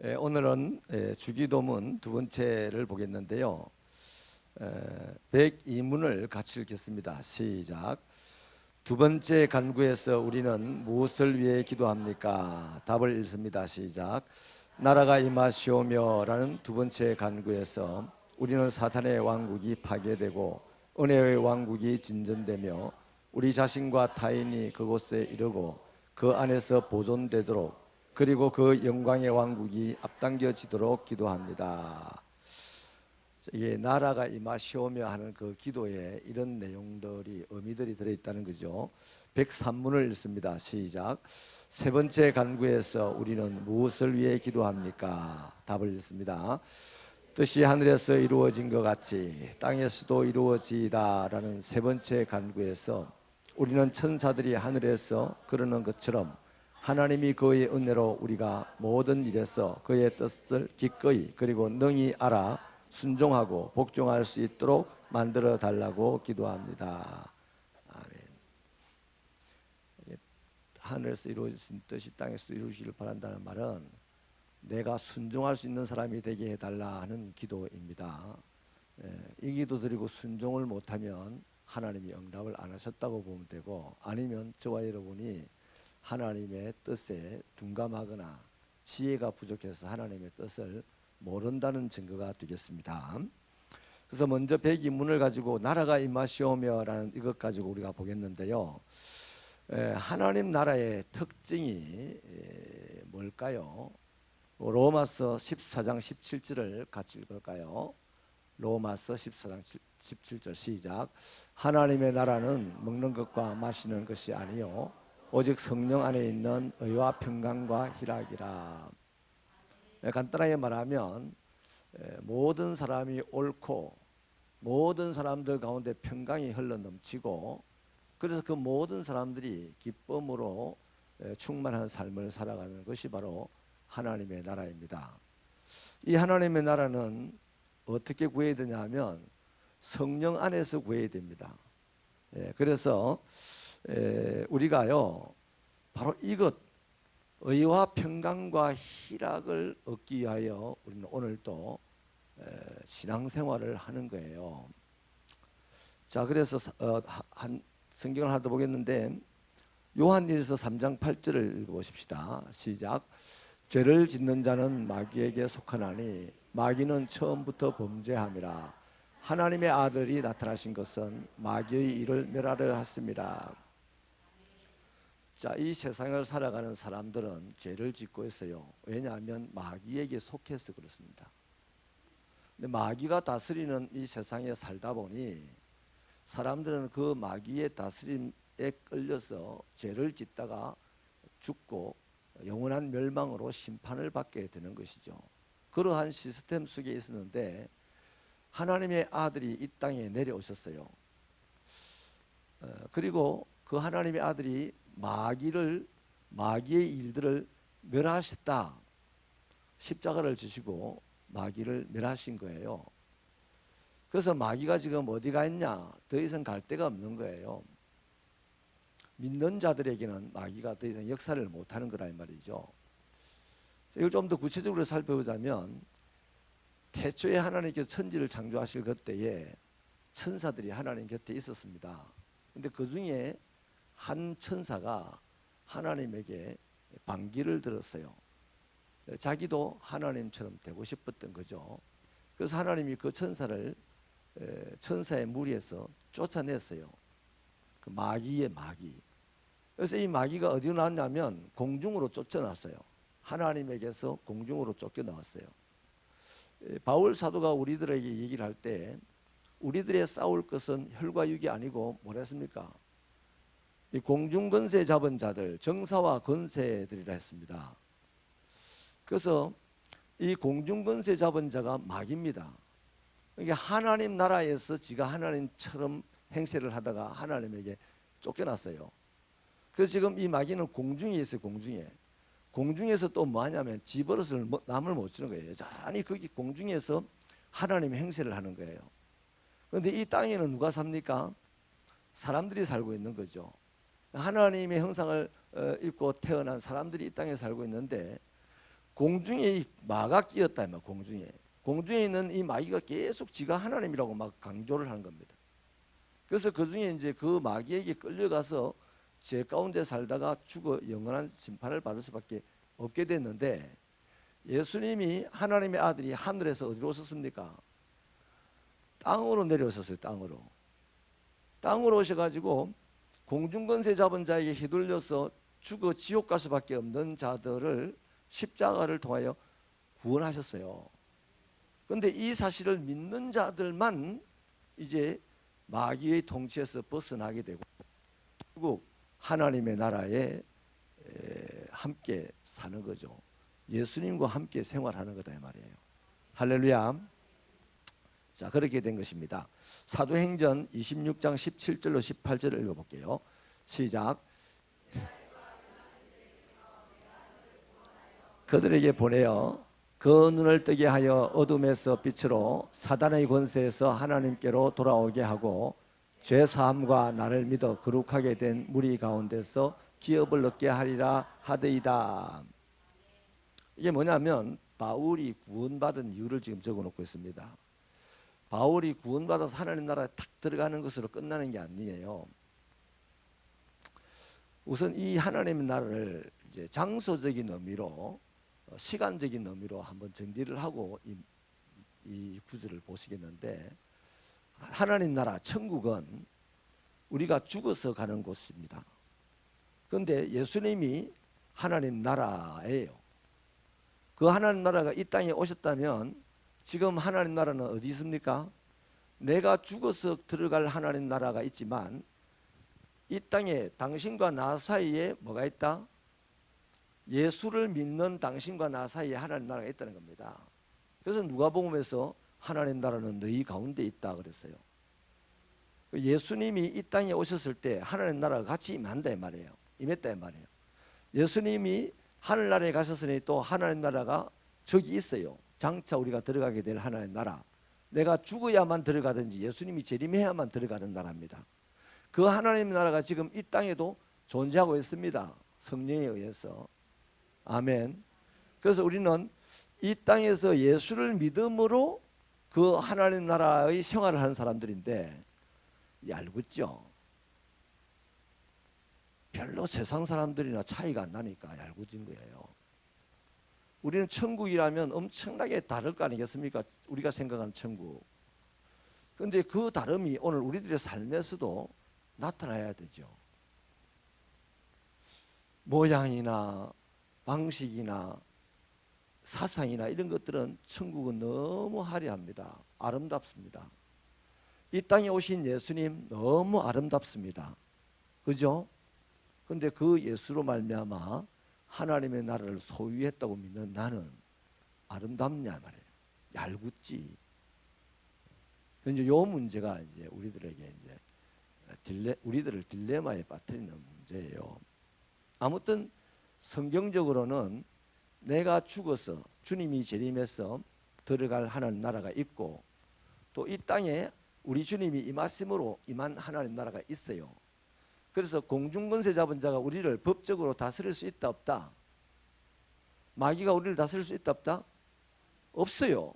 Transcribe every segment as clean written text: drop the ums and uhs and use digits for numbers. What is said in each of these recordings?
오늘은 주기도문 두 번째를 보겠는데요. 102문을 같이 읽겠습니다. 시작. 두 번째 간구에서 우리는 무엇을 위해 기도합니까? 답을 읽습니다. 시작. 나라가 임하시오며 라는 두 번째 간구에서 우리는 사탄의 왕국이 파괴되고 은혜의 왕국이 진전되며 우리 자신과 타인이 그곳에 이르고 그 안에서 보존되도록, 그리고 그 영광의 왕국이 앞당겨지도록 기도합니다. 이게 나라가 임하시오며 하는 그 기도에 이런 내용들이, 의미들이 들어있다는 거죠. 103문을 읽습니다. 시작. 세 번째 간구에서 우리는 무엇을 위해 기도합니까? 답을 읽습니다. 뜻이 하늘에서 이루어진 것 같이 땅에서도 이루어지이다 라는 세 번째 간구에서 우리는 천사들이 하늘에서 그러는 것처럼 하나님이 그의 은혜로 우리가 모든 일에서 그의 뜻을 기꺼이 그리고 능히 알아 순종하고 복종할 수 있도록 만들어 달라고 기도합니다. 아멘. 하늘에서 이루어진 뜻이 땅에서도 이루어지기를 바란다는 말은 내가 순종할 수 있는 사람이 되게 해달라 하는 기도입니다. 이 기도 드리고 순종을 못하면 하나님이 응답을 안 하셨다고 보면 되고, 아니면 저와 여러분이 하나님의 뜻에 둔감하거나 지혜가 부족해서 하나님의 뜻을 모른다는 증거가 되겠습니다. 그래서 먼저 102문을 가지고 나라가 임하시오며 라는 이것 가지고 우리가 보겠는데요. 하나님 나라의 특징이 뭘까요? 로마서 14장 17절을 같이 읽을까요? 로마서 14장 17절 시작. 하나님의 나라는 먹는 것과 마시는 것이 아니요 오직 성령 안에 있는 의와 평강과 희락이라. 간단하게 말하면 모든 사람이 옳고 모든 사람들 가운데 평강이 흘러넘치고, 그래서 그 모든 사람들이 기쁨으로 충만한 삶을 살아가는 것이 바로 하나님의 나라입니다. 이 하나님의 나라는 어떻게 구해야 되냐 하면 성령 안에서 구해야 됩니다. 그래서 우리가요 바로 이것, 의와 평강과 희락을 얻기 위하여 우리는 오늘 또 신앙생활을 하는 거예요. 자, 그래서 한 성경을 하나 더 보겠는데, 요한일서 3장 8절을 읽어보십시다. 시작. 죄를 짓는 자는 마귀에게 속하나니 마귀는 처음부터 범죄함이라. 하나님의 아들이 나타나신 것은 마귀의 일을 멸하려 하십니다. 자, 이 세상을 살아가는 사람들은 죄를 짓고 있어요. 왜냐하면 마귀에게 속해서 그렇습니다. 근데 마귀가 다스리는 이 세상에 살다 보니 사람들은 그 마귀의 다스림에 끌려서 죄를 짓다가 죽고 영원한 멸망으로 심판을 받게 되는 것이죠. 그러한 시스템 속에 있었는데 하나님의 아들이 이 땅에 내려오셨어요. 그리고 그 하나님의 아들이 마귀의 일들을 멸하셨다. 십자가를 지시고 마귀를 멸하신 거예요. 그래서 마귀가 지금 어디가 있냐? 더 이상 갈 데가 없는 거예요. 믿는 자들에게는 마귀가 더 이상 역사를 못하는 거라 이 말이죠. 이걸 좀 더 구체적으로 살펴보자면, 태초에 하나님께서 천지를 창조하실 그때에 천사들이 하나님 곁에 있었습니다. 그런데 그 중에 한 천사가 하나님에게 반기를 들었어요. 자기도 하나님처럼 되고 싶었던 거죠. 그래서 하나님이 그 천사를 천사의 무리에서 쫓아냈어요. 그 마귀의 마귀. 그래서 이 마귀가 어디로 나왔냐면 공중으로 쫓아났어요. 하나님에게서 공중으로 쫓겨나왔어요. 바울 사도가 우리들에게 얘기를 할 때 우리들의 싸울 것은 혈과 육이 아니고 뭐랬습니까? 이 공중 권세 잡은 자들, 정사와 권세들이라 했습니다. 그래서 이 공중 권세 잡은 자가 마귀입니다. 그러니까 하나님 나라에서 지가 하나님처럼 행세를 하다가 하나님에게 쫓겨났어요. 그래서 지금 이 마귀는 공중에 있어요. 공중에서 또 뭐 하냐면 지버릇을 남을 못 치는 거예요. 여전히 거기 공중에서 하나님의 행세를 하는 거예요. 그런데 이 땅에는 누가 삽니까? 사람들이 살고 있는 거죠. 하나님의 형상을 입고 태어난 사람들이 이 땅에 살고 있는데, 공중에 이 마가 끼었다. 공중에 있는 이 마귀가 계속 지가 하나님이라고 막 강조를 하는 겁니다. 그래서 그 중에 이제 그 마귀에게 끌려가서 죄 가운데 살다가 죽어 영원한 심판을 받을 수밖에 없게 됐는데, 예수님이 하나님의 아들이 하늘에서 어디로 오셨습니까? 땅으로 내려오셨어요. 땅으로 오셔가지고 공중권세 잡은 자에게 휘둘려서 죽어 지옥 갈 수밖에 없는 자들을 십자가를 통하여 구원하셨어요. 그런데 이 사실을 믿는 자들만 이제 마귀의 통치에서 벗어나게 되고 결국 하나님의 나라에 함께 사는 거죠. 예수님과 함께 생활하는 거다 이 말이에요. 할렐루야. 자, 그렇게 된 것입니다. 사도행전 26장 17절로 18절을 읽어볼게요. 시작. 그들에게 보내어 그 눈을 뜨게 하여 어둠에서 빛으로 사단의 권세에서 하나님께로 돌아오게 하고 죄 사함과 나를 믿어 거룩하게 된 무리 가운데서 기업을 얻게 하리라 하더이다. 이게 뭐냐면 바울이 구원받은 이유를 지금 적어놓고 있습니다. 바울이 구원받아서 하나님 나라에 탁 들어가는 것으로 끝나는 게 아니에요. 우선 이 하나님의 나라를 이제 장소적인 의미로, 시간적인 의미로 한번 정리를 하고 이 구절을 보시겠는데, 하나님 나라 천국은 우리가 죽어서 가는 곳입니다. 그런데 예수님이 하나님 나라예요. 그 하나님 나라가 이 땅에 오셨다면 지금 하나님 나라는 어디 있습니까? 내가 죽어서 들어갈 하나님 나라가 있지만 이 땅에 당신과 나 사이에 뭐가 있다? 예수를 믿는 당신과 나 사이에 하나님 나라가 있다는 겁니다. 그래서 누가복음에서 하나님 나라는 너희 가운데 있다 그랬어요. 예수님이 이 땅에 오셨을 때 하나님 나라가 같이 임한다 이 말이에요. 임했다 이 말이에요. 예수님이 하늘나라에 가셨으니 또 하나님 나라가 저기 있어요. 장차 우리가 들어가게 될 하나님 나라. 내가 죽어야만 들어가든지 예수님이 재림해야만 들어가는 나라입니다. 그 하나님 나라가 지금 이 땅에도 존재하고 있습니다. 성령에 의해서. 아멘. 그래서 우리는 이 땅에서 예수를 믿음으로 그 하나님 나라의 생활을 하는 사람들인데, 알고 있죠? 별로 세상 사람들이나 차이가 안 나니까 얄궂은 거예요. 우리는 천국이라면 엄청나게 다를 거 아니겠습니까? 우리가 생각하는 천국. 그런데 그 다름이 오늘 우리들의 삶에서도 나타나야 되죠. 모양이나 방식이나 사상이나 이런 것들은 천국은 너무 화려합니다. 아름답습니다. 이 땅에 오신 예수님 너무 아름답습니다. 그죠? 그런데 그 예수로 말미암아 하나님의 나라를 소유했다고 믿는 나는 아름답냐 말이에요. 얄궂지. 이제 요 문제가 이제 우리들에게 이제 우리들을 딜레마에 빠뜨리는 문제예요. 아무튼 성경적으로는 내가 죽어서 주님이 재림해서 들어갈 하나님 나라가 있고, 또 이 땅에 우리 주님이 임하심으로 임한 하나님 나라가 있어요. 그래서 공중권세 잡은 자가 우리를 법적으로 다스릴 수 있다 없다? 마귀가 우리를 다스릴 수 있다 없다? 없어요.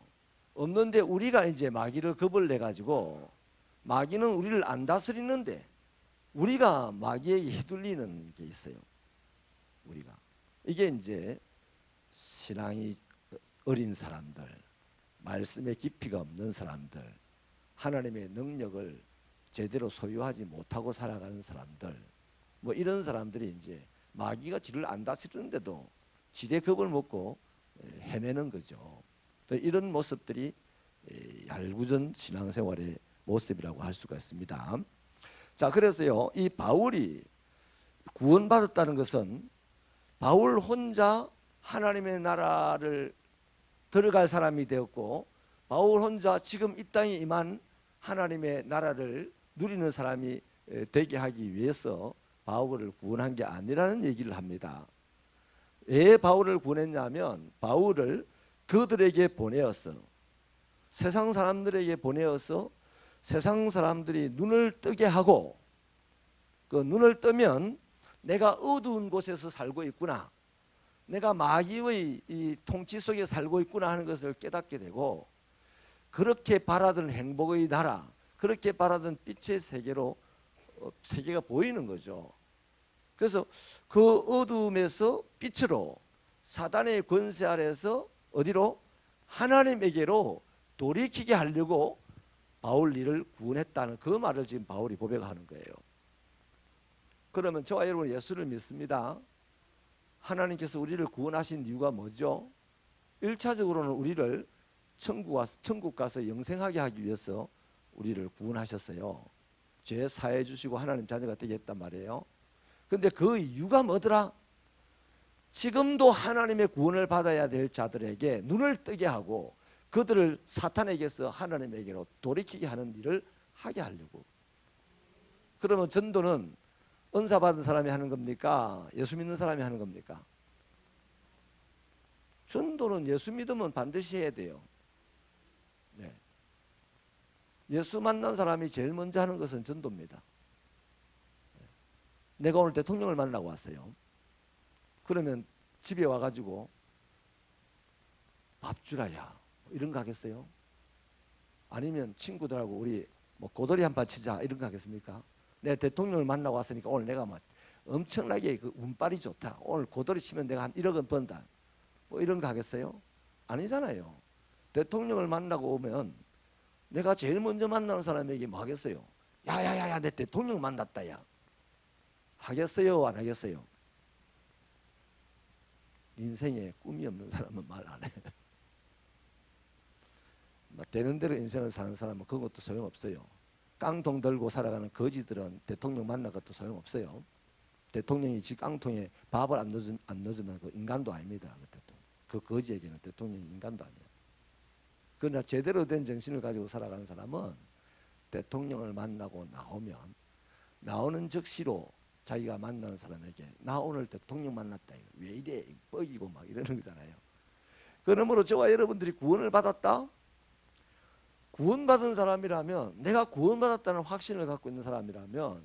없는데 우리가 이제 마귀를 겁을 내가지고, 마귀는 우리를 안 다스리는데 우리가 마귀에게 휘둘리는 게 있어요. 우리가. 이게 이제 신앙이 어린 사람들, 말씀의 깊이가 없는 사람들, 하나님의 능력을 제대로 소유하지 못하고 살아가는 사람들, 뭐 이런 사람들이 이제 마귀가 지를 안 다스리는데도 지대 겁을 먹고 헤매는 거죠. 이런 모습들이 얄궂은 신앙생활의 모습이라고 할 수가 있습니다. 자, 그래서요, 이 바울이 구원받았다는 것은 바울 혼자 하나님의 나라를 들어갈 사람이 되었고, 바울 혼자 지금 이 땅에 임한 하나님의 나라를 누리는 사람이 되게 하기 위해서 바울을 구원한 게 아니라는 얘기를 합니다. 왜 바울을 구원했냐면, 바울을 그들에게 보내어서, 세상 사람들에게 보내어서 세상 사람들이 눈을 뜨게 하고, 그 눈을 뜨면 내가 어두운 곳에서 살고 있구나, 내가 마귀의 이 통치 속에 살고 있구나 하는 것을 깨닫게 되고, 그렇게 바라던 행복의 나라, 그렇게 바라던 빛의 세계로 세계가 보이는 거죠. 그래서 그 어둠에서 빛으로, 사단의 권세 아래에서 어디로? 하나님에게로 돌이키게 하려고 바울리를 구원했다는 그 말을 지금 바울이 고백하는 거예요. 그러면 저와 여러분 예수를 믿습니다. 하나님께서 우리를 구원하신 이유가 뭐죠? 1차적으로는 우리를 천국 가서 영생하게 하기 위해서 우리를 구원하셨어요. 죄 사해 주시고 하나님 자녀가 되게 했단 말이에요. 근데 그 이유가 뭐더라? 지금도 하나님의 구원을 받아야 될 자들에게 눈을 뜨게 하고 그들을 사탄에게서 하나님에게로 돌이키게 하는 일을 하게 하려고. 그러면 전도는 은사 받은 사람이 하는 겁니까? 예수 믿는 사람이 하는 겁니까? 전도는 예수 믿으면 반드시 해야 돼요. 네. 예수 만난 사람이 제일 먼저 하는 것은 전도입니다. 내가 오늘 대통령을 만나고 왔어요. 그러면 집에 와가지고 밥 주라야 이런 거 하겠어요? 아니면 친구들하고 우리 뭐 고돌이 한판 치자 이런 거 하겠습니까? 내가 대통령을 만나고 왔으니까 오늘 내가 뭐 엄청나게 그 운빨이 좋다. 오늘 고돌이 치면 내가 한 1억 원 번다. 뭐 이런 거 하겠어요? 아니잖아요. 대통령을 만나고 오면 내가 제일 먼저 만나는 사람에게 뭐 하겠어요? 야야야야 내 대통령 만났다 야. 하겠어요? 안 하겠어요? 인생에 꿈이 없는 사람은 말 안 해. 되는 대로 인생을 사는 사람은 그것도 소용없어요. 깡통 들고 살아가는 거지들은 대통령 만난 것도 소용없어요. 대통령이 지 깡통에 밥을 안 넣어주면 그 인간도 아닙니다. 그 거지에게는 대통령이 인간도 아니에요. 그러나 제대로 된 정신을 가지고 살아가는 사람은 대통령을 만나고 나오면 나오는 즉시로 자기가 만나는 사람에게 나 오늘 대통령 만났다. 왜 이래? 뻐기고 막 이러는 거잖아요. 그러므로 저와 여러분들이 구원을 받았다? 구원받은 사람이라면, 내가 구원받았다는 확신을 갖고 있는 사람이라면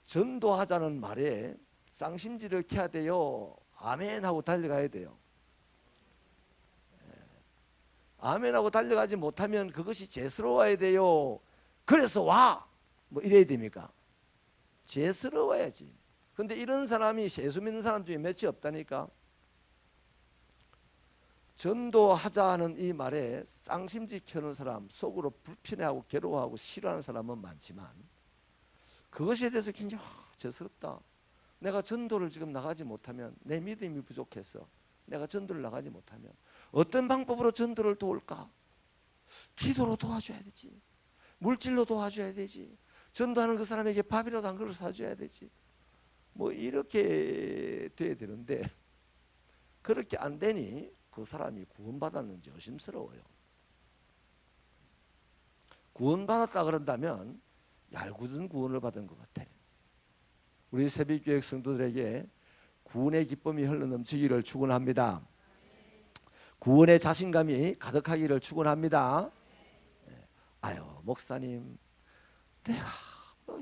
전도하자는 말에 쌍심지를 켜야 돼요. 아멘 하고 달려가야 돼요. 아멘 하고 달려가지 못하면 그것이 죄스러워야 돼요. 그래서 와! 뭐 이래야 됩니까? 죄스러워야지. 근데 이런 사람이 예수 믿는 사람 중에 몇이 없다니까. 전도하자는 이 말에 쌍심지 켜는 사람, 속으로 불편해하고 괴로워하고 싫어하는 사람은 많지만 그것에 대해서 굉장히 죄스럽다. 내가 전도를 지금 나가지 못하면 내 믿음이 부족해서 내가 전도를 나가지 못하면 어떤 방법으로 전도를 도울까? 기도로 도와줘야 되지. 물질로 도와줘야 되지. 전도하는 그 사람에게 밥이라도 한 그릇 사줘야 되지. 뭐 이렇게 돼야 되는데 그렇게 안 되니 그 사람이 구원받았는지 의심스러워요. 구원받았다 그런다면 얄궂은 구원을 받은 것 같아. 우리 새벽교회 성도들에게 구원의 기쁨이 흘러넘치기를 축원합니다. 구원의 자신감이 가득하기를 축원합니다. 아유 목사님, 내가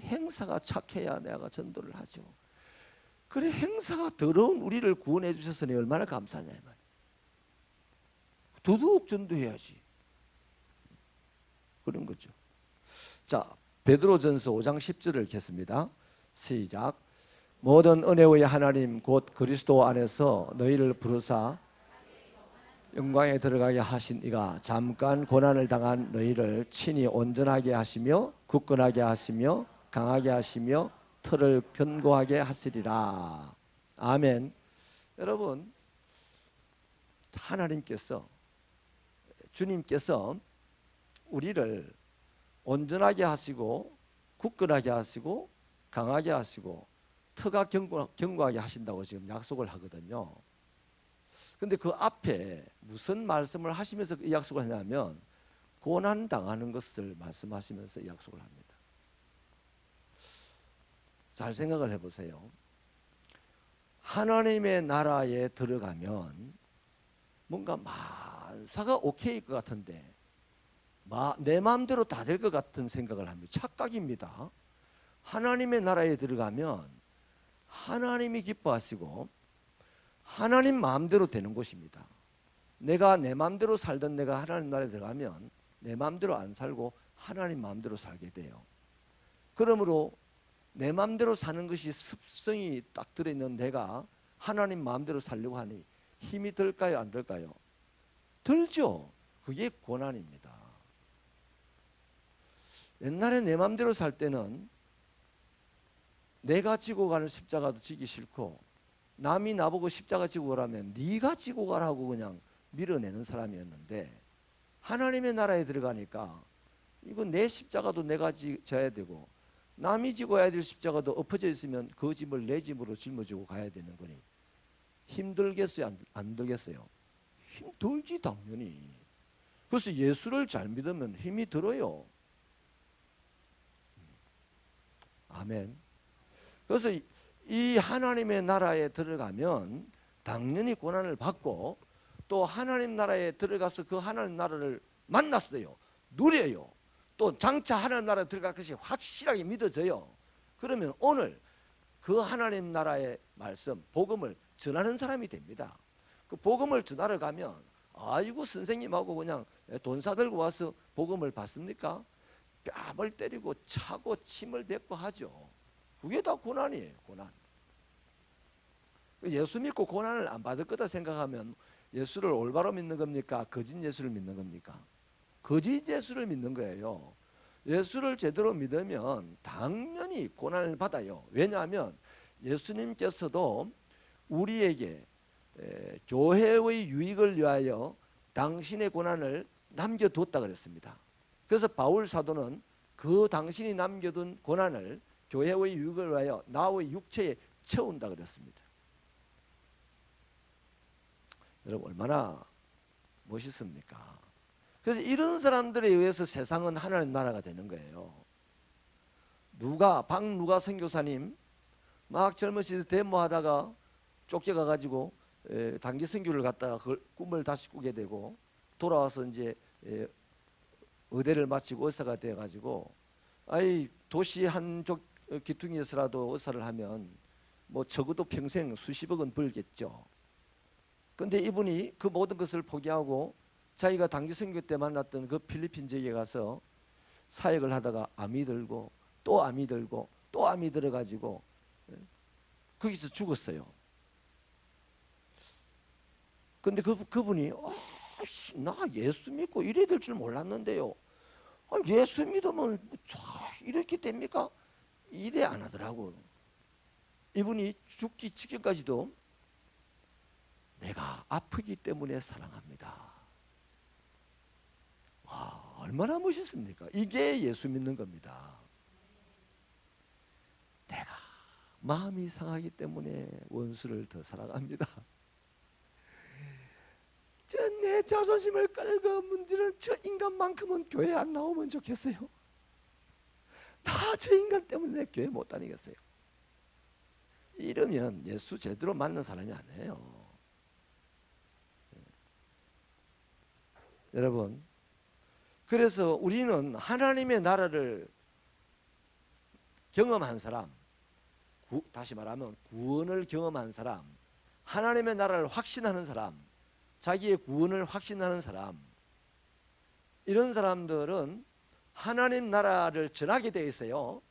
행사가 착해야 내가 전도를 하죠. 그래 행사가 더러운 우리를 구원해 주셔서니 얼마나 감사하냐 이 말이에요. 더더욱 전도해야지. 그런 거죠. 자, 베드로전서 5장 10절을 읽겠습니다. 시작. 모든 은혜의 하나님 곧 그리스도 안에서 너희를 부르사 영광에 들어가게 하신 이가 잠깐 고난을 당한 너희를 친히 온전하게 하시며 굳건하게 하시며 강하게 하시며 터를 견고하게 하시리라. 아멘. 여러분, 하나님께서 주님께서 우리를 온전하게 하시고 굳건하게 하시고 강하게 하시고 터가 견고하게 하신다고 지금 약속을 하거든요. 근데 그 앞에 무슨 말씀을 하시면서 이 약속을 하냐면 고난 당하는 것을 말씀하시면서 이 약속을 합니다. 잘 생각을 해보세요. 하나님의 나라에 들어가면 뭔가 만사가 오케이일 것 같은데 내 마음대로 다 될 것 같은 생각을 합니다. 착각입니다. 하나님의 나라에 들어가면 하나님이 기뻐하시고 하나님 마음대로 되는 곳입니다. 내가 내 마음대로 살던 내가 하나님 나라에 들어가면 내 마음대로 안 살고 하나님 마음대로 살게 돼요. 그러므로 내 마음대로 사는 것이 습성이 딱 들어있는 내가 하나님 마음대로 살려고 하니 힘이 들까요? 안 들까요? 들죠. 그게 고난입니다. 옛날에 내 마음대로 살 때는 내가 지고 가는 십자가도 지기 싫고 남이 나보고 십자가 지고 가라면 네가 지고 가라고 그냥 밀어내는 사람이었는데 하나님의 나라에 들어가니까 이거 내 십자가도 내가 져야 되고 남이 지고 가야 될 십자가도 엎어져 있으면 그 짐을 내 짐으로 짊어지고 가야 되는 거니 힘들겠어요? 안 들겠어요? 힘들지 당연히. 그래서 예수를 잘 믿으면 힘이 들어요. 아멘. 그래서 이 하나님의 나라에 들어가면 당연히 고난을 받고 또 하나님 나라에 들어가서 그 하나님 나라를 만났어요. 누려요. 또 장차 하나님 나라에 들어갈 것이 확실하게 믿어져요. 그러면 오늘 그 하나님 나라의 말씀, 복음을 전하는 사람이 됩니다. 그 복음을 전하러 가면 아이고 선생님하고 그냥 돈 사들고 와서 복음을 받습니까? 뺨을 때리고 차고 침을 뱉고 하죠. 그게 다 고난이에요. 고난. 예수 믿고 고난을 안 받을 거다 생각하면 예수를 올바로 믿는 겁니까? 거짓 예수를 믿는 겁니까? 거짓 예수를 믿는 거예요. 예수를 제대로 믿으면 당연히 고난을 받아요. 왜냐하면 예수님께서도 우리에게 교회의 유익을 위하여 당신의 고난을 남겨두었다 그랬습니다. 그래서 바울 사도는 그 당신이 남겨둔 고난을 교회의 유익을 위하여 나의 육체에 채운다 그랬습니다. 여러분 얼마나 멋있습니까? 그래서 이런 사람들에 의해서 세상은 하나님 나라가 되는 거예요. 박누가 선교사님 막 젊으실 때 데모하다가 쫓겨가가지고 단기 선교를 갔다가 그 꿈을 다시 꾸게 되고 돌아와서 이제 의대를 마치고 의사가 되어가지고 도시 한쪽 기퉁에서라도 의사를 하면 뭐 적어도 평생 수십억은 벌겠죠. 근데 이분이 그 모든 것을 포기하고 자기가 단기 선교 때 만났던 그 필리핀 지역에 가서 사역을 하다가 암이 들고 또 암이 들고 또 암이 들어가지고 거기서 죽었어요. 근데 그분이 나 예수 믿고 이래 될 줄 몰랐는데요. 예수 믿으면 이렇게 됩니까? 이래 안 하더라고요. 이분이 죽기 직전까지도 내가 아프기 때문에 사랑합니다. 와, 얼마나 멋있습니까? 이게 예수 믿는 겁니다. 내가 마음이 상하기 때문에 원수를 더 사랑합니다. 내 자존심을 끌고 문지르는 저 인간만큼은 교회 안 나오면 좋겠어요. 다 저 인간 때문에 내 교회 못 다니겠어요. 이러면 예수 제대로 맞는 사람이 아니에요. 여러분, 그래서 우리는 하나님의 나라를 경험한 사람, 다시 말하면 구원을 경험한 사람, 하나님의 나라를 확신하는 사람, 자기의 구원을 확신하는 사람, 이런 사람들은 하나님 나라를 전하게 되어 있어요.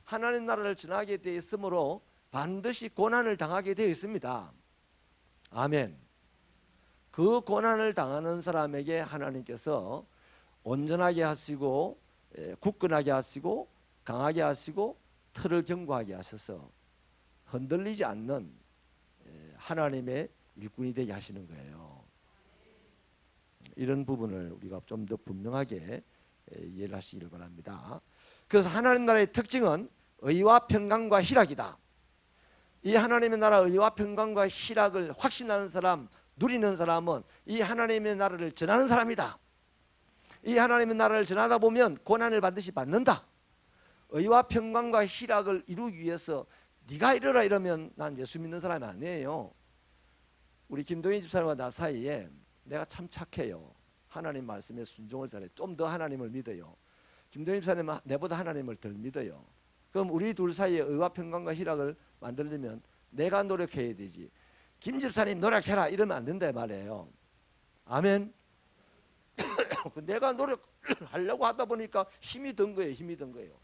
하나님 나라를 전하게 되어 있으므로 반드시 고난을 당하게 되어 있습니다. 아멘. 그 고난을 당하는 사람에게 하나님께서 온전하게 하시고 굳건하게 하시고 강하게 하시고 틀을 견고하게 하셔서 흔들리지 않는 하나님의 일꾼이 되게 하시는 거예요. 이런 부분을 우리가 좀 더 분명하게 이해를 하시기를 바랍니다. 그래서 하나님 나라의 특징은 의와 평강과 희락이다. 이 하나님의 나라 의와 평강과 희락을 확신하는 사람, 누리는 사람은 이 하나님의 나라를 전하는 사람이다. 이 하나님의 나라를 전하다 보면 고난을 반드시 받는다. 의와 평강과 희락을 이루기 위해서 네가 이러라 이러면 난 예수 믿는 사람이 아니에요. 우리 김동희 집사님과 나 사이에 내가 참 착해요. 하나님 말씀에 순종을 잘해. 좀 더 하나님을 믿어요. 김동희 집사님은 내보다 하나님을 덜 믿어요. 그럼 우리 둘 사이에 의와 평강과 희락을 만들려면 내가 노력해야 되지. 김 집사님 노력해라 이러면 안 된다 말이에요. 아멘. 내가 노력하려고 하다 보니까 힘이 든 거예요. 힘이 든 거예요.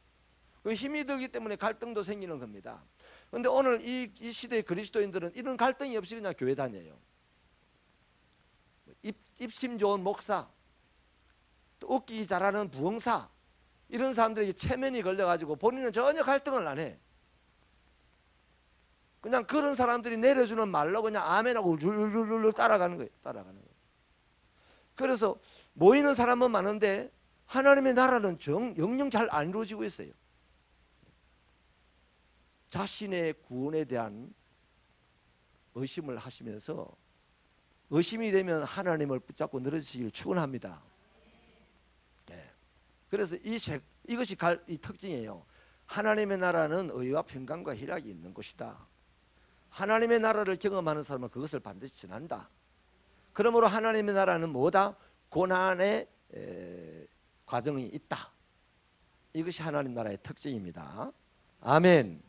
그 힘이 들기 때문에 갈등도 생기는 겁니다. 그런데 오늘 이 시대의 그리스도인들은 이런 갈등이 없이 그냥 교회 다녀요. 입심 좋은 목사, 또 웃기기 잘하는 부흥사, 이런 사람들에게 체면이 걸려가지고 본인은 전혀 갈등을 안 해. 그냥 그런 사람들이 내려주는 말로 그냥 아멘하고 울줄줄줄 따라가는 거예요. 따라가는 거예요. 그래서 모이는 사람은 많은데 하나님의 나라는 영영 잘 안 이루어지고 있어요. 자신의 구원에 대한 의심을 하시면서 의심이 되면 하나님을 붙잡고 늘어지기를 축원합니다. 네. 그래서 이것이 이 특징이에요. 하나님의 나라는 의와 평강과 희락이 있는 곳이다. 하나님의 나라를 경험하는 사람은 그것을 반드시 전한다. 그러므로 하나님의 나라는 뭐다? 고난의 과정이 있다. 이것이 하나님 나라의 특징입니다. 아멘.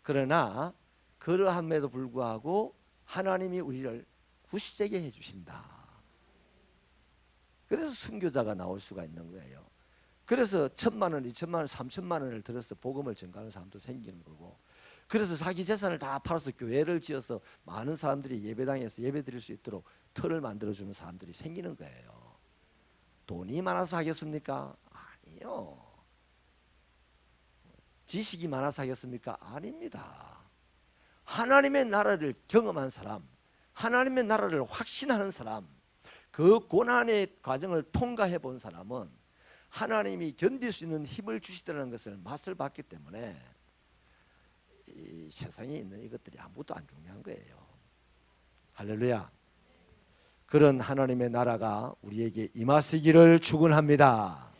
그러나 그러함에도 불구하고 하나님이 우리를 구시되게 해주신다. 그래서 순교자가 나올 수가 있는 거예요. 그래서 1,000만 원, 2,000만 원, 3,000만 원을 들어서 복음을 전가하는 사람도 생기는 거고, 그래서 자기 재산을 다 팔아서 교회를 지어서 많은 사람들이 예배당에서 예배 드릴 수 있도록 틀을 만들어주는 사람들이 생기는 거예요. 돈이 많아서 하겠습니까? 아니요. 지식이 많아서 하겠습니까? 아닙니다. 하나님의 나라를 경험한 사람, 하나님의 나라를 확신하는 사람, 그 고난의 과정을 통과해 본 사람은 하나님이 견딜 수 있는 힘을 주시다는 것을 맛을 봤기 때문에 이 세상에 있는 이것들이 아무것도 안 중요한 거예요. 할렐루야. 그런 하나님의 나라가 우리에게 임하시기를 축원합니다.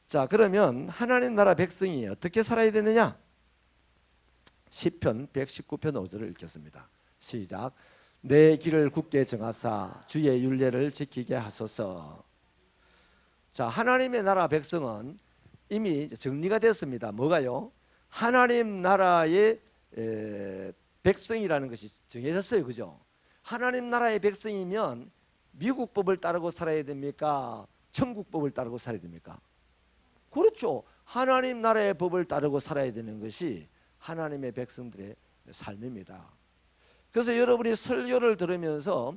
자, 그러면 하나님 나라 백성이 어떻게 살아야 되느냐? 시편 119편 5절을 읽겠습니다. 시작. 내 길을 굳게 정하사 주의 율례를 지키게 하소서. 자, 하나님의 나라 백성은 이미 정리가 됐습니다. 뭐가요? 하나님 나라의 백성이라는 것이 정해졌어요. 그죠? 하나님 나라의 백성이면 미국법을 따르고 살아야 됩니까? 천국법을 따르고 살아야 됩니까? 그렇죠. 하나님 나라의 법을 따르고 살아야 되는 것이 하나님의 백성들의 삶입니다. 그래서 여러분이 설교를 들으면서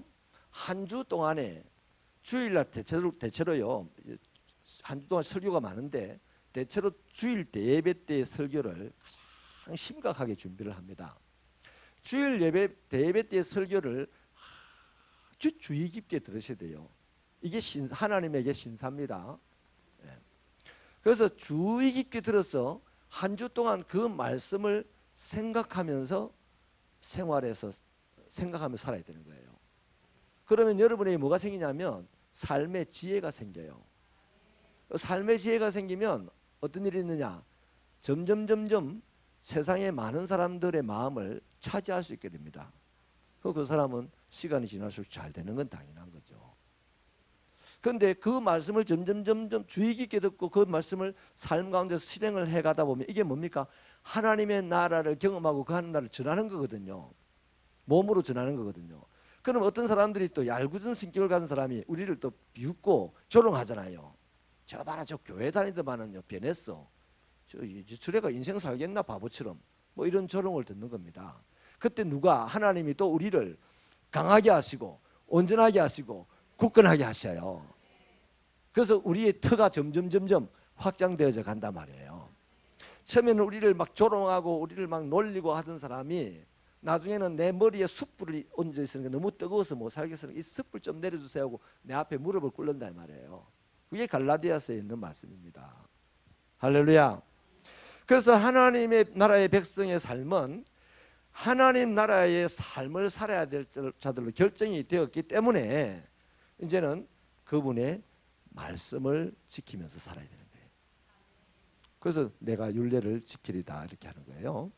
한 주 동안에 주일날 대체로요. 한 주 동안 설교가 많은데 대체로 주일 때 예배 때의 설교를 가장 심각하게 준비를 합니다. 주일 예배 때의 설교를 아주 주의 깊게 들으셔야 돼요. 이게 하나님에게 신사입니다. 그래서 주의 깊게 들어서 한 주 동안 그 말씀을 생각하면서 생활에서 생각하면서 살아야 되는 거예요. 그러면 여러분에게 뭐가 생기냐면 삶의 지혜가 생겨요. 삶의 지혜가 생기면 어떤 일이 있느냐? 점점 세상의 많은 사람들의 마음을 차지할 수 있게 됩니다. 그 사람은 시간이 지날수록 잘 되는 건 당연한 거죠. 그런데 그 말씀을 점점 주의 깊게 듣고 그 말씀을 삶 가운데서 실행을 해가다 보면 이게 뭡니까? 하나님의 나라를 경험하고 그 하나님 나라를 전하는 거거든요. 몸으로 전하는 거거든요. 그럼 어떤 사람들이 또 얄궂은 성격을 가진 사람이 우리를 또 비웃고 조롱하잖아요. 저 봐라, 저 교회 다니더만은요 변했어. 저래가 인생 살겠나 바보처럼. 뭐 이런 조롱을 듣는 겁니다. 그때 누가 하나님이 또 우리를 강하게 하시고 온전하게 하시고 굳건하게 하셔요. 그래서 우리의 터가 점점 확장되어져 간단 말이에요. 처음에는 우리를 막 조롱하고 우리를 막 놀리고 하던 사람이 나중에는 내 머리에 숯불이 얹어 있으니까 너무 뜨거워서 못 살겠으니까 이 숯불 좀 내려주세요 하고 내 앞에 무릎을 꿇는다 말이에요. 그게 갈라디아서에 있는 말씀입니다. 할렐루야. 그래서 하나님의 나라의 백성의 삶은 하나님 나라의 삶을 살아야 될 자들로 결정이 되었기 때문에 이제는 그분의 말씀을 지키면서 살아야 되는 거예요. 그래서 내가 율례를 지키리다 이렇게 하는 거예요.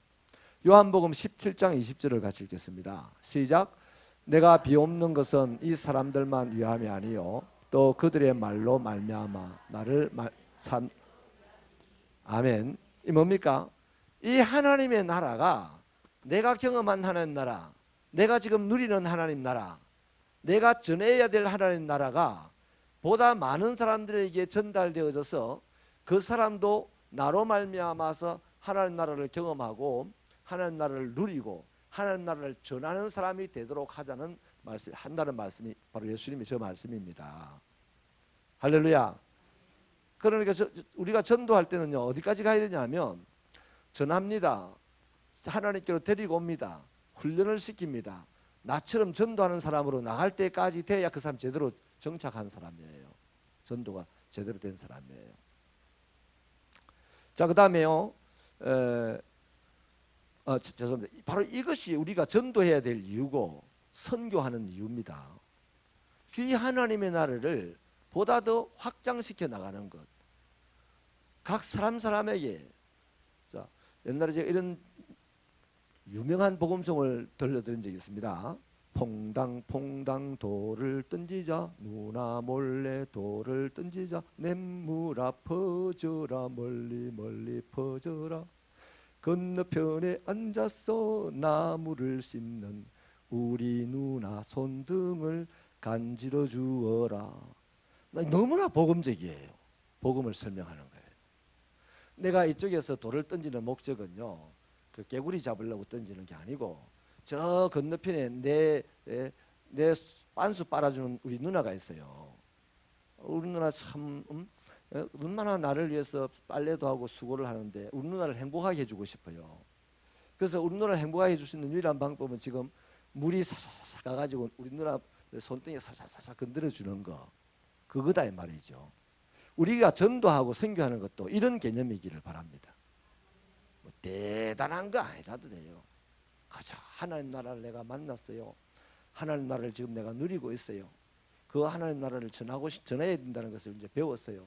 요한복음 17장 20절을 같이 읽겠습니다. 시작. 내가 비옵는 것은 이 사람들만 위함이 아니요 또 그들의 말로 말미암아 나를 아멘. 이 뭡니까? 이 하나님의 나라가 내가 경험한 하나님 나라, 내가 지금 누리는 하나님 나라, 내가 전해야 될 하나님 나라가 보다 많은 사람들에게 전달되어져서 그 사람도 나로 말미암아서 하나님 나라를 경험하고 하나님 나라를 누리고 하나님 나라를 전하는 사람이 되도록 하자는 말씀, 한다는 말씀이 바로 예수님의 저 말씀입니다. 할렐루야. 그러니까 우리가 전도할 때는요, 어디까지 가야 되냐면 전합니다. 하나님께로 데리고 옵니다. 훈련을 시킵니다. 나처럼 전도하는 사람으로 나갈 때까지 돼야 그 사람 제대로 정착한 사람이에요. 전도가 제대로 된 사람이에요. 자, 그 다음에요. 죄송합니다. 바로 이것이 우리가 전도해야 될 이유고 선교하는 이유입니다. 이 하나님의 나라를 보다 더 확장시켜 나가는 것. 각 사람에게. 자, 옛날에 제가 이런 유명한 복음송을 들려드린 적이 있습니다. 퐁당 돌을 던지자, 누나 몰래 돌을 던지자, 냇물아 퍼져라, 멀리 퍼져라. 건너편에 앉아서 나무를 씹는 우리 누나 손등을 간지러 주어라. 너무나 복음적이에요. 복음을 설명하는 거예요. 내가 이쪽에서 돌을 던지는 목적은요, 그 개구리 잡으려고 던지는 게 아니고 저 건너편에 내 빤수 빨아주는 우리 누나가 있어요. 우리 누나 참 얼마나 나를 위해서 빨래도 하고 수고를 하는데 우리 누나를 행복하게 해주고 싶어요. 그래서 우리 누나를 행복하게 해줄 수 있는 유일한 방법은 지금 물이 사사사 가가지고 우리 누나 손등에 사사사사 건드려주는 거, 그거다 이 말이죠. 우리가 전도하고 선교하는 것도 이런 개념이기를 바랍니다. 뭐 대단한 거 아니라도 돼요. 가자, 하나님 나라를 내가 만났어요. 하나님 나라를 지금 내가 누리고 있어요. 그 하나님 나라를 전해야 된다는 것을 이제 배웠어요.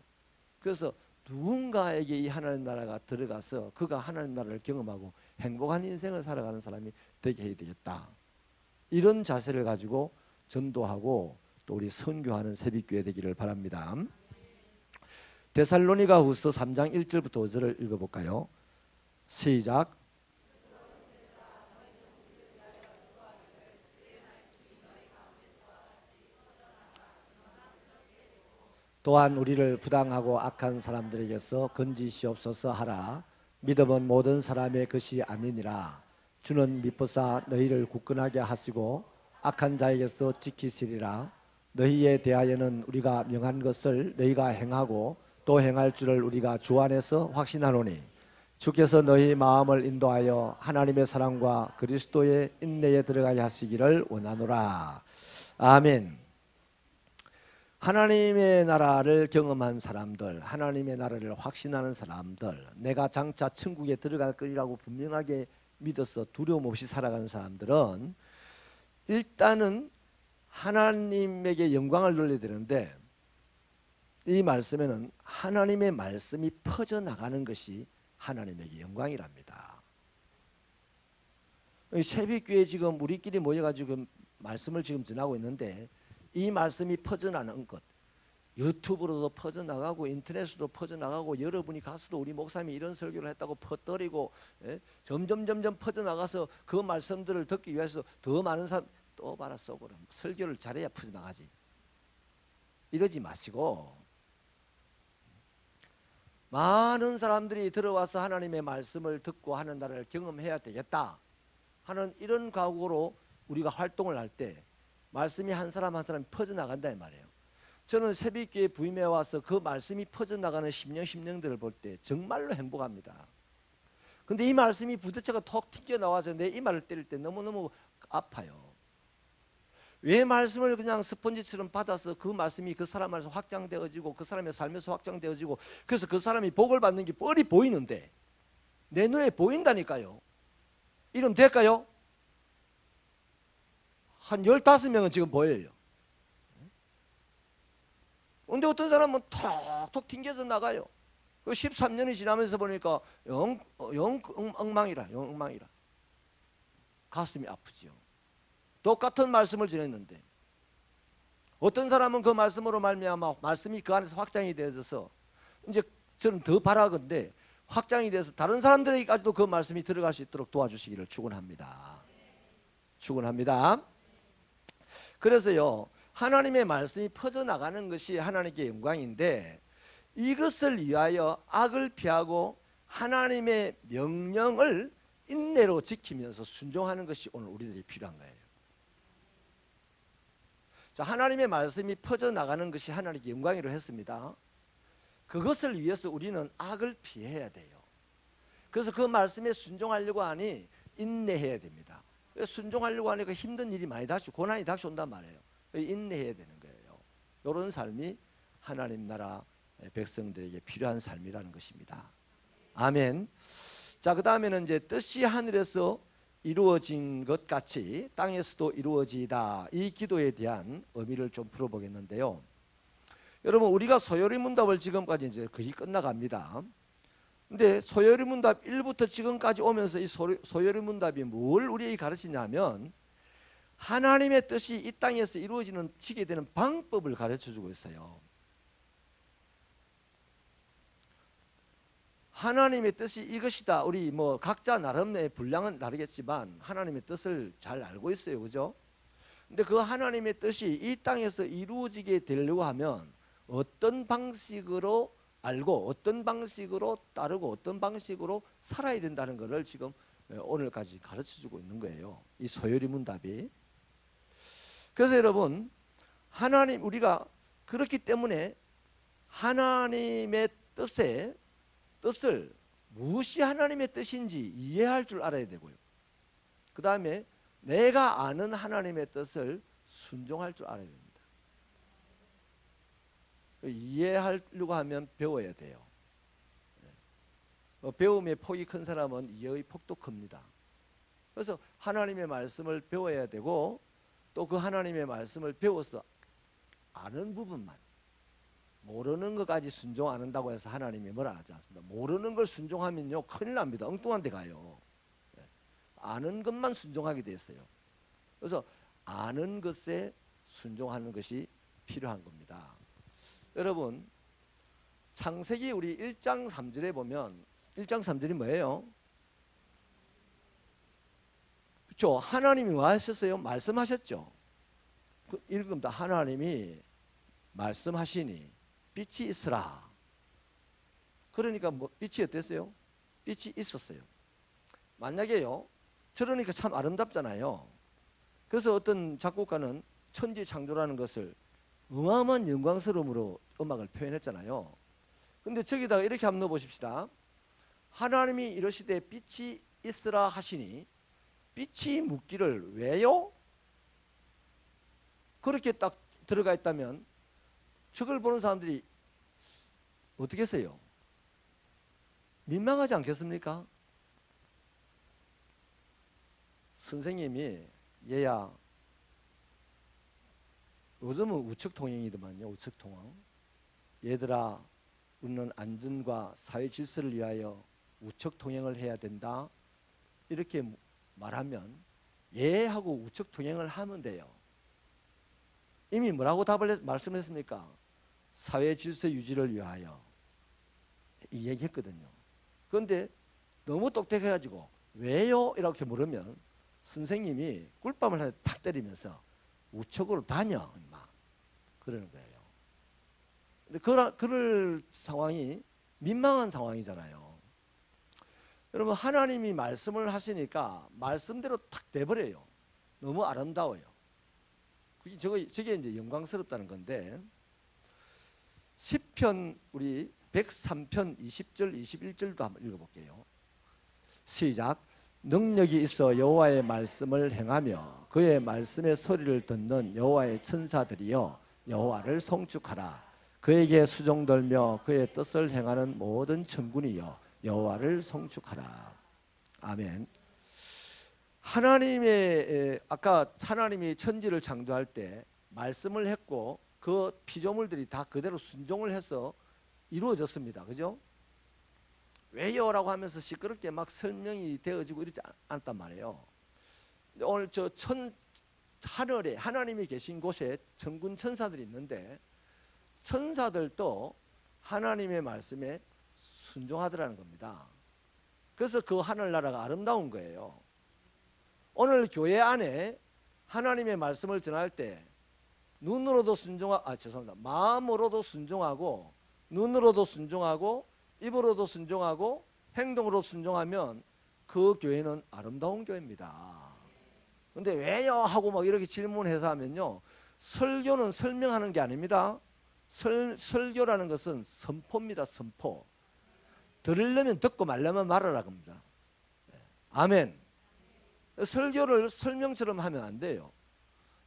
그래서 누군가에게 이 하나님 나라가 들어가서 그가 하나님 나라를 경험하고 행복한 인생을 살아가는 사람이 되게 해야 되겠다. 이런 자세를 가지고 전도하고 또 우리 선교하는 새벽교회 되기를 바랍니다. 데살로니가 후서 3장 1절부터 5절을 읽어볼까요? 시작. 또한 우리를 부당하고 악한 사람들에게서 건지시옵소서 하라. 믿음은 모든 사람의 것이 아니니라. 주는 미쁘사 너희를 굳건하게 하시고 악한 자에게서 지키시리라. 너희에 대하여는 우리가 명한 것을 너희가 행하고 또 행할 줄을 우리가 주 안에서 확신하노니 주께서 너희 마음을 인도하여 하나님의 사랑과 그리스도의 인내에 들어가게 하시기를 원하노라. 아멘. 하나님의 나라를 경험한 사람들, 하나님의 나라를 확신하는 사람들, 내가 장차 천국에 들어갈 것이라고 분명하게 믿어서 두려움 없이 살아가는 사람들은 일단은 하나님에게 영광을 돌려야 되는데, 이 말씀에는 하나님의 말씀이 퍼져나가는 것이 하나님에게 영광이랍니다. 새벽교회 지금 우리끼리 모여가지고 말씀을 지금 전하고 있는데 이 말씀이 퍼져나가는 것, 유튜브로도 퍼져나가고 인터넷으로도 퍼져나가고 여러분이 가서도 우리 목사님이 이런 설교를 했다고 퍼뜨리고 점점 퍼져나가서 그 말씀들을 듣기 위해서 더 많은 사람 또 봐라 속으로 설교를 잘해야 퍼져나가지. 이러지 마시고 많은 사람들이 들어와서 하나님의 말씀을 듣고 하는 나라를 경험해야 되겠다 하는 이런 각오로 우리가 활동을 할 때 말씀이 한 사람 한 사람이 퍼져나간다 이 말이에요. 저는 새벽기에 부임해 와서 그 말씀이 퍼져나가는 심령들을 볼 때 정말로 행복합니다. 근데 이 말씀이 부딪혀가 톡 튕겨나와서 내 이마를 때릴 때 너무너무 아파요. 왜 말씀을 그냥 스펀지처럼 받아서 그 말씀이 그 사람 안에서 확장되어지고 그 사람의 삶에서 확장되어지고 그래서 그 사람이 복을 받는 게 뻔히 보이는데 내 눈에 보인다니까요. 이러면 될까요? 한 15명은 지금 보여요. 근데 어떤 사람은 톡톡 튕겨서 나가요. 그 13년이 지나면서 보니까 영 엉망이라. 가슴이 아프죠. 똑같은 말씀을 전했는데 어떤 사람은 그 말씀으로 말미암아 말씀이 그 안에서 확장이 되어서 이제 저는 더 바라건대 확장이 돼서 다른 사람들에게까지도 그 말씀이 들어갈 수 있도록 도와주시기를 축원합니다. 축원합니다. 그래서요, 하나님의 말씀이 퍼져나가는 것이 하나님께 영광인데, 이것을 위하여 악을 피하고 하나님의 명령을 인내로 지키면서 순종하는 것이 오늘 우리들이 필요한 거예요. 자, 하나님의 말씀이 퍼져나가는 것이 하나님께 영광이라고 했습니다. 그것을 위해서 우리는 악을 피해야 돼요. 그래서 그 말씀에 순종하려고 하니 인내해야 됩니다. 순종하려고 하니까 힘든 일이 많이 고난이 닥쳐온단 말이에요. 인내해야 되는 거예요. 이런 삶이 하나님 나라 백성들에게 필요한 삶이라는 것입니다. 아멘. 자, 그 다음에는 이제 뜻이 하늘에서 이루어진 것 같이 땅에서도 이루어지다. 이 기도에 대한 의미를 좀 풀어보겠는데요. 여러분, 우리가 소요리 문답을 지금까지 이제 거의 끝나갑니다. 근데 소요리 문답 1부터 지금까지 오면서 이 소요리 문답이 뭘 우리에게 가르치냐면, 하나님의 뜻이 이 땅에서 이루어지게 되는 방법을 가르쳐주고 있어요. 하나님의 뜻이 이것이다. 우리 뭐 각자 나름의 분량은 다르겠지만 하나님의 뜻을 잘 알고 있어요. 그죠? 근데 그 하나님의 뜻이 이 땅에서 이루어지게 되려고 하면 어떤 방식으로 알고 어떤 방식으로 따르고 어떤 방식으로 살아야 된다는 것을 지금 오늘까지 가르쳐주고 있는 거예요. 이 소요리 문답이. 그래서 여러분, 우리가 그렇기 때문에 하나님의 뜻을 무엇이 하나님의 뜻인지 이해할 줄 알아야 되고요. 그 다음에 내가 아는 하나님의 뜻을 순종할 줄 알아야 됩니다. 이해하려고 하면 배워야 돼요. 배움의 폭이 큰 사람은 이해의 폭도 큽니다. 그래서 하나님의 말씀을 배워야 되고, 또 그 하나님의 말씀을 배워서 아는 부분만, 모르는 것까지 순종 안 한다고 해서 하나님이 뭐라 하지 않습니다. 모르는 걸 순종하면요 큰일 납니다. 엉뚱한 데 가요. 아는 것만 순종하게 돼 있어요. 그래서 아는 것에 순종하는 것이 필요한 겁니다. 여러분, 창세기 우리 1장 3절에 보면 1장 3절이 뭐예요? 그렇죠? 하나님이 뭐 하셨어요? 말씀하셨죠. 읽습니다. 하나님이 말씀하시니 빛이 있으라. 그러니까 뭐 빛이 어땠어요? 빛이 있었어요. 만약에요, 저러니까 참 아름답잖아요. 그래서 어떤 작곡가는 천지 창조라는 것을 어마어마한 영광스러움으로 음악을 표현했잖아요. 근데 저기다가 이렇게 한번 넣어보십시다. 하나님이 이러시되 빛이 있으라 하시니 빛이 묻기를 왜요? 그렇게 딱 들어가 있다면 저걸 보는 사람들이 어떻게 했어요? 민망하지 않겠습니까? 선생님이 얘야, 요즘은 우측통행이더만요. 우측통행. 얘들아, 우리는 안전과 사회 질서를 위하여 우측통행을 해야 된다. 이렇게 말하면 예 하고 우측통행을 하면 돼요. 이미 뭐라고 말씀했습니까? 사회 질서 유지를 위하여 이 얘기했거든요. 그런데 너무 똑똑해가지고 왜요? 이렇게 물으면 선생님이 꿀밤을 탁 때리면서 우측으로 다녀 막 그러는 거예요. 근데 그럴 상황이 민망한 상황이잖아요. 여러분, 하나님이 말씀을 하시니까 말씀대로 탁 돼버려요. 너무 아름다워요. 저게 이제 영광스럽다는 건데, 시편 우리 103편 20절 21절도 한번 읽어볼게요. 시작. 능력이 있어 여호와의 말씀을 행하며 그의 말씀의 소리를 듣는 여호와의 천사들이여 여호와를 송축하라. 그에게 수종들며 그의 뜻을 행하는 모든 천군이여 여호와를 송축하라. 아멘. 아까 하나님이 천지를 창조할 때 말씀을 했고 그 피조물들이 다 그대로 순종을 해서 이루어졌습니다. 그죠? 왜요? 라고 하면서 시끄럽게 막 설명이 되어지고 이러지 않단 말이에요. 오늘 하늘에 하나님이 계신 곳에 천군 천사들이 있는데 천사들도 하나님의 말씀에 순종하더라는 겁니다. 그래서 그 하늘나라가 아름다운 거예요. 오늘 교회 안에 하나님의 말씀을 전할 때 눈으로도 마음으로도 순종하고 눈으로도 순종하고 입으로도 순종하고 행동으로 순종하면 그 교회는 아름다운 교회입니다. 근데 왜요? 하고 막 이렇게 질문해서 하면요. 설교는 설명하는 게 아닙니다. 설교라는 것은 선포입니다. 선포. 들으려면 듣고 말려면 말하라 겁니다. 아멘. 설교를 설명처럼 하면 안 돼요.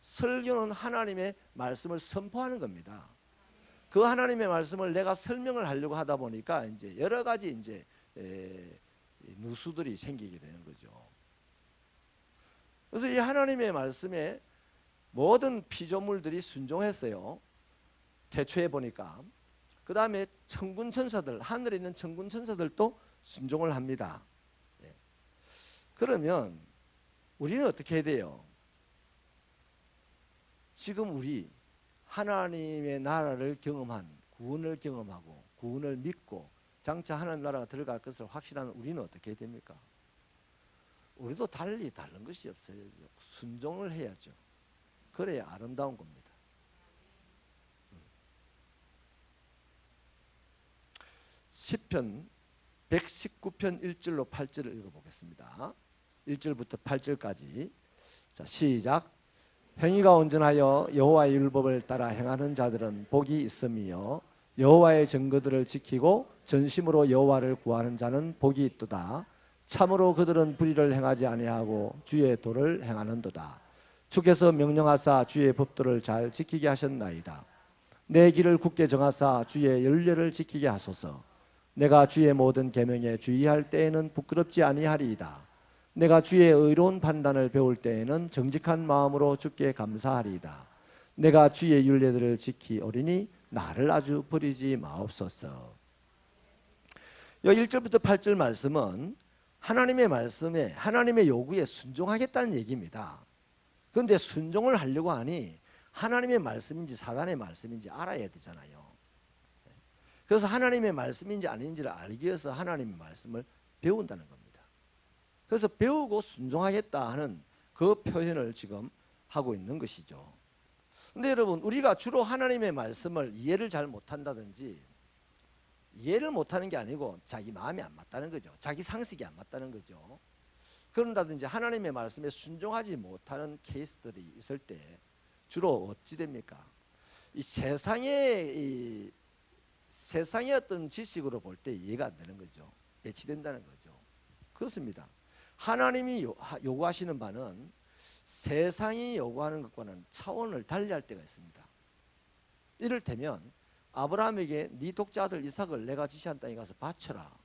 설교는 하나님의 말씀을 선포하는 겁니다. 그 하나님의 말씀을 내가 설명을 하려고 하다 보니까 이제 여러 가지 이제 누수들이 생기게 되는 거죠. 그래서 이 하나님의 말씀에 모든 피조물들이 순종했어요. 태초에 보니까. 그 다음에 천군 천사들, 하늘에 있는 천군 천사들도 순종을 합니다. 그러면 우리는 어떻게 해야 돼요? 지금 우리 하나님의 나라를 경험한, 구원을 경험하고 구원을 믿고 장차 하나님 나라가 들어갈 것을 확신하는 우리는 어떻게 해야 됩니까? 우리도 다른 것이 없어요. 순종을 해야죠. 그래야 아름다운 겁니다. 시편 119편 1절로 8절을 읽어보겠습니다. 1절부터 8절까지. 자, 시작. 행위가 온전하여 여호와의 율법을 따라 행하는 자들은 복이 있으며 여호와의 증거들을 지키고 전심으로 여호와를 구하는 자는 복이 있도다. 참으로 그들은 불의를 행하지 아니하고 주의 도를 행하는도다. 주께서 명령하사 주의 법도를 잘 지키게 하셨나이다. 내 길을 굳게 정하사 주의 윤례를 지키게 하소서. 내가 주의 모든 계명에 주의할 때에는 부끄럽지 아니하리이다. 내가 주의 의로운 판단을 배울 때에는 정직한 마음으로 주께 감사하리이다. 내가 주의 율례들을 지키오리니 나를 아주 버리지 마옵소서. 이 1절부터 8절 말씀은 하나님의 말씀에, 하나님의 요구에 순종하겠다는 얘기입니다. 그런데 순종을 하려고 하니 하나님의 말씀인지 사단의 말씀인지 알아야 되잖아요. 그래서 하나님의 말씀인지 아닌지를 알기 위해서 하나님의 말씀을 배운다는 겁니다. 그래서 배우고 순종하겠다 하는 그 표현을 지금 하고 있는 것이죠. 근데 여러분, 우리가 주로 하나님의 말씀을 이해를 잘 못한다든지, 이해를 못하는 게 아니고 자기 마음이 안 맞다는 거죠. 자기 상식이 안 맞다는 거죠. 그런다든지 하나님의 말씀에 순종하지 못하는 케이스들이 있을 때 주로 어찌 됩니까? 이 세상의 어떤 지식으로 볼 때 이해가 안 되는 거죠. 배치된다는 거죠. 그렇습니다. 하나님이 요구하시는 바는 세상이 요구하는 것과는 차원을 달리할 때가 있습니다. 이를테면 아브라함에게 네 독자 아들 이삭을 내가 지시한 땅에 가서 바쳐라.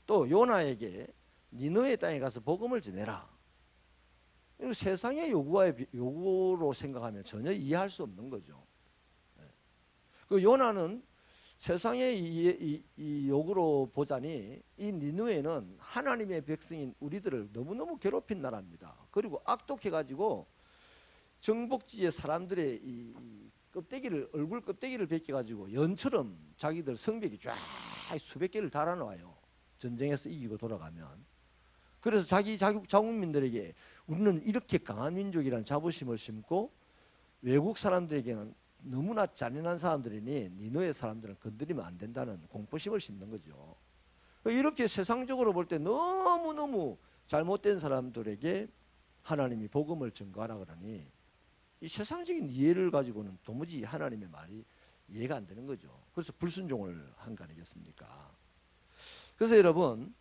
또 요나에게 니느웨 땅에 가서 복음을 전해라. 이거 세상의 요구로 생각하면 전혀 이해할 수 없는 거죠. 그 요나는 세상의 이 요구로 보자니 이 니느웨는 하나님의 백성인 우리들을 너무너무 괴롭힌 나라입니다. 그리고 악독해가지고 정복지의 사람들의 이 얼굴 껍데기를 벗겨가지고 연처럼 자기들 성벽이 쫙 수백 개를 달아놓아요. 전쟁에서 이기고 돌아가면. 그래서 자기 자국민들에게 우리는 이렇게 강한 민족이라는 자부심을 심고 외국 사람들에게는 너무나 잔인한 사람들이니 니느웨 사람들은 건드리면 안 된다는 공포심을 심는 거죠. 이렇게 세상적으로 볼 때 너무너무 잘못된 사람들에게 하나님이 복음을 전가하라 그러니 이 세상적인 이해를 가지고는 도무지 하나님의 말이 이해가 안 되는 거죠. 그래서 불순종을 한 거 아니겠습니까? 그래서 여러분,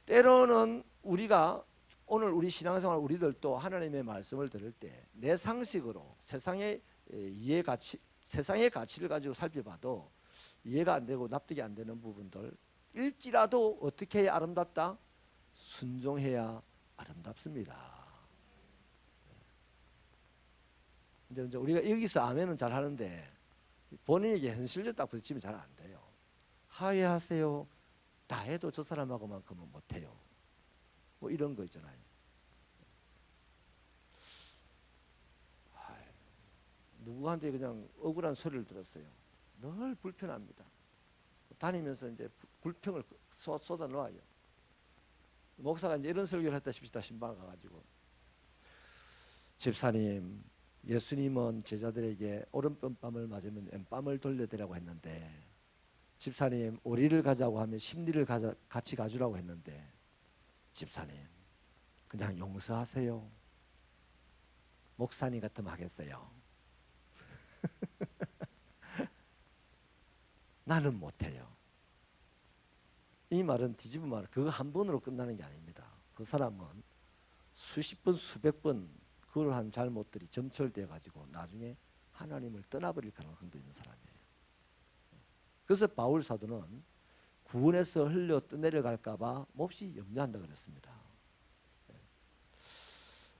때로는 우리가 오늘 우리 신앙생활 우리들도 하나님의 말씀을 들을 때 내 상식으로 세상의 세상의 가치를 가지고 살펴봐도 이해가 안 되고 납득이 안 되는 부분들 일지라도 어떻게 해야 아름답다? 순종해야 아름답습니다. 근데 우리가 여기서 아멘은 잘 하는데 본인에게 현실적 딱 부딪히면 잘 안 돼요. 하회하세요. 다 해도 저 사람하고만큼은 못해요. 뭐 이런 거 있잖아요. 누구한테 그냥 억울한 소리를 들었어요. 늘 불편합니다. 다니면서 이제 불평을 쏟아 놓아요. 목사가 이제 이런 설교를 했다 싶시다 신방 가가지고 집사님, 예수님은 제자들에게 오른뺨을 맞으면 왼뺨을 돌려대라고 했는데, 집사님, 오리를 가자고 하면 십리를 같이 가주라고 했는데, 집사님, 그냥 용서하세요. 목사님 같으면 하겠어요. 나는 못해요. 이 말은 뒤집은 말, 그거 한 번으로 끝나는 게 아닙니다. 그 사람은 수십 번, 수백 번 그러한 잘못들이 점철되어 가지고 나중에 하나님을 떠나버릴 가능성도 있는 사람이에요. 그래서 바울 사도는 구원에서 흘려 떠내려갈까 봐 몹시 염려한다 그랬습니다.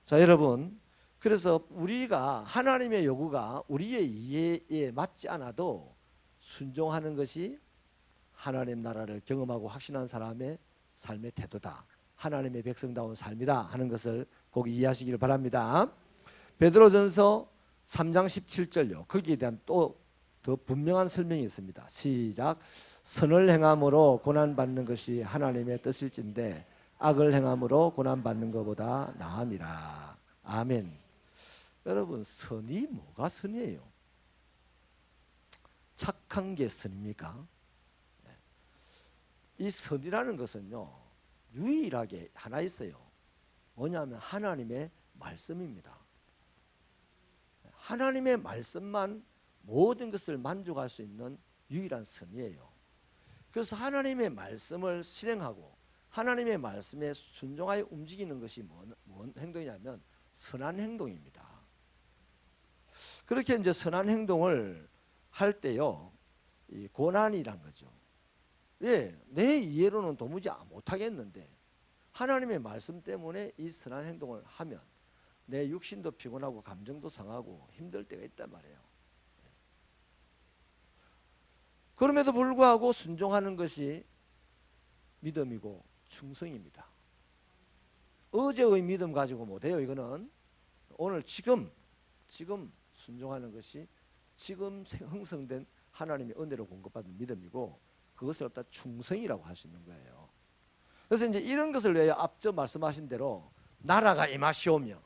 자, 여러분, 그래서 우리가 하나님의 요구가 우리의 이해에 맞지 않아도 순종하는 것이 하나님 나라를 경험하고 확신한 사람의 삶의 태도다. 하나님의 백성다운 삶이다 하는 것을 꼭 이해하시길 바랍니다. 베드로전서 3장 17절요. 거기에 대한 또 더 분명한 설명이 있습니다. 시작. 선을 행함으로 고난받는 것이 하나님의 뜻일진데 악을 행함으로 고난받는 것보다 나으니라. 아멘. 여러분, 선이 뭐가 선이에요? 착한 게 선입니까? 이 선이라는 것은요, 유일하게 하나 있어요. 뭐냐면 하나님의 말씀입니다. 하나님의 말씀만 모든 것을 만족할 수 있는 유일한 선이에요. 그래서 하나님의 말씀을 실행하고 하나님의 말씀에 순종하여 움직이는 것이 뭔 행동이냐면 선한 행동입니다. 그렇게 이제 선한 행동을 할 때요, 이 고난이란 거죠. 왜? 내 이해로는 도무지 못하겠는데 하나님의 말씀 때문에 이 선한 행동을 하면 내 육신도 피곤하고 감정도 상하고 힘들 때가 있단 말이에요. 그럼에도 불구하고 순종하는 것이 믿음이고 충성입니다. 어제의 믿음 가지고 못해요. 이거는 오늘 지금 순종하는 것이 지금 형성된 하나님의 은혜로 공급받은 믿음이고 그것을 갖다 충성이라고 할 수 있는 거예요. 그래서 이제 이런 것을 위하여 앞서 말씀하신 대로 나라가 임하시오며,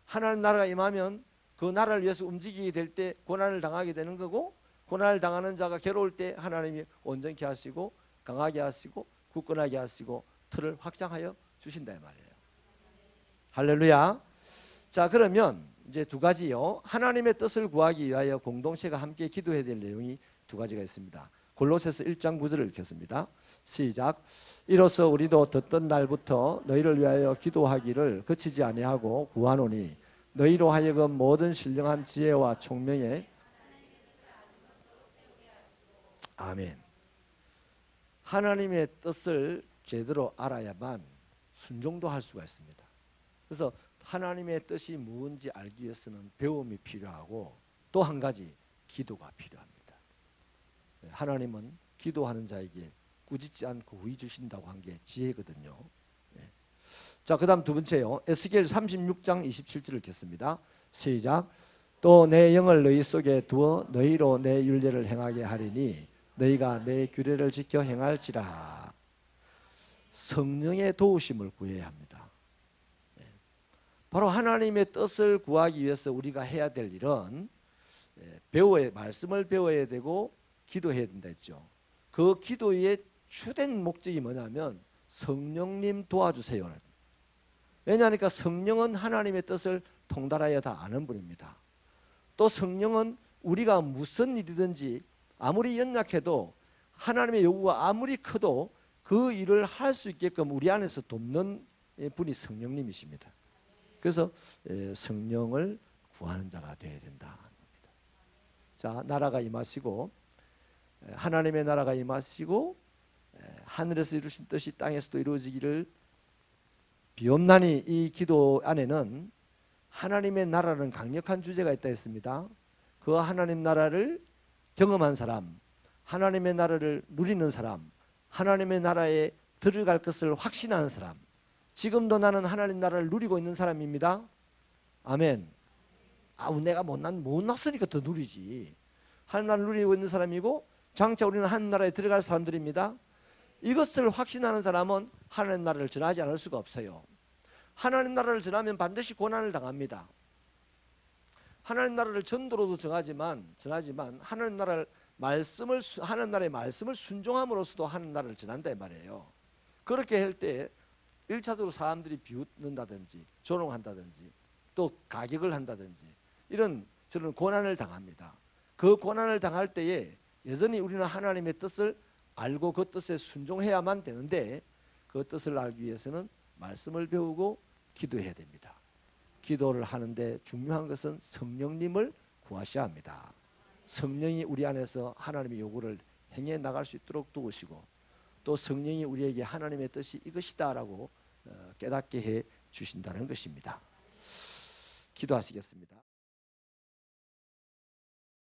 하나님 나라가 임하면 그 나라를 위해서 움직이게 될 때 고난을 당하게 되는 거고, 고난을 당하는 자가 괴로울 때 하나님이 온전케 하시고 강하게 하시고 굳건하게 하시고 틀을 확장하여 주신다 이 말이에요. 할렐루야. 자, 그러면 이제 두 가지요. 하나님의 뜻을 구하기 위하여 공동체가 함께 기도해야 될 내용이 두 가지가 있습니다. 골로새서 1장 9절을 읽겠습니다. 시작. 이로써 우리도 듣던 날부터 너희를 위하여 기도하기를 그치지 아니하고 구하노니 너희로 하여금 모든 신령한 지혜와 총명에 아멘. 하나님의 뜻을 제대로 알아야만 순종도 할 수가 있습니다. 그래서 하나님의 뜻이 무엇인지 알기 위해서는 배움이 필요하고 또 한 가지 기도가 필요합니다. 하나님은 기도하는 자에게 꾸짖지 않고 후히 주신다고 한 게 지혜거든요. 자, 그 다음 두 번째요. 에스겔 36장 27절을 읽겠습니다. 시작. 또 내 영을 너희 속에 두어 너희로 내 율례를 행하게 하리니 너희가 내 규례를 지켜 행할지라. 성령의 도우심을 구해야 합니다. 바로 하나님의 뜻을 구하기 위해서 우리가 해야 될 일은 말씀을 배워야 되고 기도해야 된다 했죠. 그 기도의 주된 목적이 뭐냐면 성령님 도와주세요. 왜냐하니까 성령은 하나님의 뜻을 통달하여 다 아는 분입니다. 또 성령은 우리가 무슨 일이든지 아무리 연약해도 하나님의 요구가 아무리 커도 그 일을 할 수 있게끔 우리 안에서 돕는 분이 성령님이십니다. 그래서 성령을 구하는 자가 되어야 된다. 자, 나라가 임하시고 하나님의 나라가 임하시고 하늘에서 이루신 뜻이 땅에서도 이루어지기를 비옵나니 이 기도 안에는 하나님의 나라는 강력한 주제가 있다 했습니다. 그 하나님 나라를 경험한 사람, 하나님의 나라를 누리는 사람, 하나님의 나라에 들어갈 것을 확신하는 사람, 지금도 나는 하나님 나라를 누리고 있는 사람입니다. 아멘. 내가 못 났으니까 더 누리지. 하나님 나라를 누리고 있는 사람이고 장차 우리는 하나님 나라에 들어갈 사람들입니다. 이것을 확신하는 사람은 하나님 나라를 전하지 않을 수가 없어요. 하나님 나라를 전하면 반드시 고난을 당합니다. 하나님 나라를 전도로도 전하지만 하나님 나라의 말씀을 순종함으로써도 하나님 나라를 전한다 이 말이에요. 그렇게 할 때 1차적으로 사람들이 비웃는다든지 조롱한다든지 또 가격을 한다든지 이런 저는 고난을 당합니다. 그 고난을 당할 때에 여전히 우리는 하나님의 뜻을 알고 그 뜻에 순종해야만 되는데 그 뜻을 알기 위해서는 말씀을 배우고 기도해야 됩니다. 기도를 하는데 중요한 것은 성령님을 구하셔야 합니다. 성령이 우리 안에서 하나님의 요구를 행해 나갈 수 있도록 도우시고 또 성령이 우리에게 하나님의 뜻이 이것이다라고 깨닫게 해 주신다는 것입니다. 기도하시겠습니다.